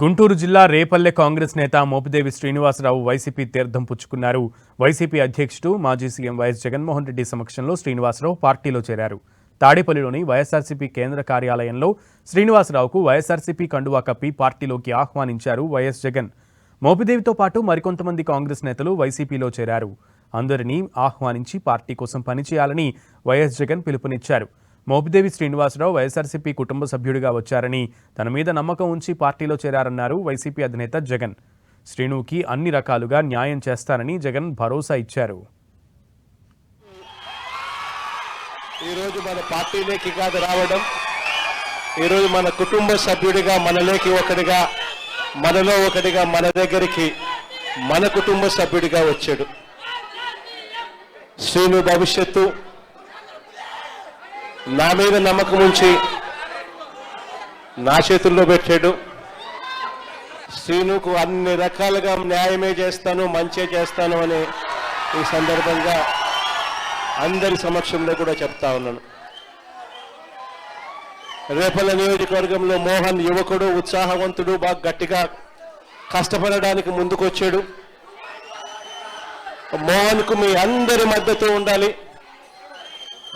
గుంటూరు జిల్లా రేపల్లె కాంగ్రెస్ నేత మోపిదేవి శ్రీనివాసరావు వైసీపీ తీర్థం పుచ్చుకున్నారు. వైసీపీ అధ్యక్షుడు మాజీ సీఎం వైఎస్ జగన్మోహన్ రెడ్డి సమక్షంలో శ్రీనివాసరావు పార్టీలో చేరారు. తాడేపల్లిలోని వైఎస్ఆర్సీపీ కేంద్ర కార్యాలయంలో శ్రీనివాసరావుకు వైఎస్ఆర్సీపీ కండువా కప్పి పార్టీలోకి ఆహ్వానించారు వైఎస్ జగన్. మోపిదేవితో పాటు మరికొంతమంది కాంగ్రెస్ నేతలు వైసీపీలో చేరారు. అందరినీ ఆహ్వానించి పార్టీ కోసం పనిచేయాలని వైఎస్ జగన్ పిలుపునిచ్చారు. మోపిదేవి శ్రీనివాసరావు వైఎస్ఆర్సీపీ కుటుంబ సభ్యుడిగా వచ్చారని, తన మీద నమ్మకం ఉంచి పార్టీలో చేరారన్నారు వైసీపీ అధినేత జగన్. శ్రీనుకి అన్ని రకాలుగా న్యాయం చేస్తారని జగన్ భరోసా ఇచ్చారు. ఈరోజు మన పార్టీలోకి కాదు రావడం, ఈరోజు మన కుటుంబ సభ్యుడిగా మనలోకి ఒకటిగా, మనలో ఒకటిగా మన దగ్గరికి మన కుటుంబ సభ్యుడిగా వచ్చాడు. శ్రీను భవిష్యత్తు నా మీద నమ్మకం ఉంచి నా చేతుల్లో పెట్టాడు. శ్రీనుకు అన్ని రకాలుగా న్యాయమే చేస్తాను, మంచే చేస్తాను అని ఈ సందర్భంగా అందరి సమక్షంలో కూడా చెప్తా ఉన్నాను. రేపల్లె నియోజకవర్గంలో మోహన్ యువకుడు, ఉత్సాహవంతుడు, బాగా గట్టిగా కష్టపడడానికి ముందుకొచ్చాడు. మోహన్కు మీ అందరి మద్దతు ఉండాలి.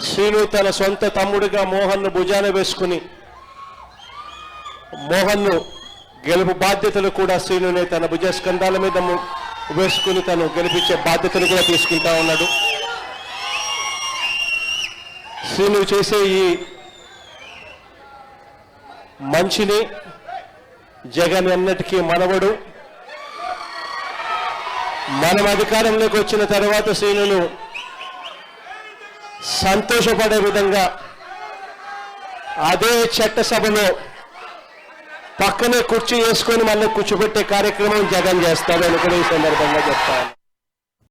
శ్రీను తన సొంత తమ్ముడిగా మోహన్ను భుజాన వేసుకుని మోహన్ను గెలుపు బాధ్యతలు కూడా శ్రీనునే తన భుజస్కంధాల మీద వేసుకుని తను గెలిపించే బాధ్యతలు కూడా తీసుకుంటా ఉన్నాడు. శ్రీను చేసే ఈ మంచిని జగన్ ఎన్నటికీ మనవడు. మనం అధికారంలోకి వచ్చిన తర్వాత శ్రీనును సంతోషపడే విధంగా అదే చట్టసభలో పక్కనే కుర్చీ వేసుకొని మళ్ళీ కూర్చోబెట్టే కార్యక్రమం జగన్ చేస్తాడని కూడా ఈ సందర్భంగా చెప్తాను.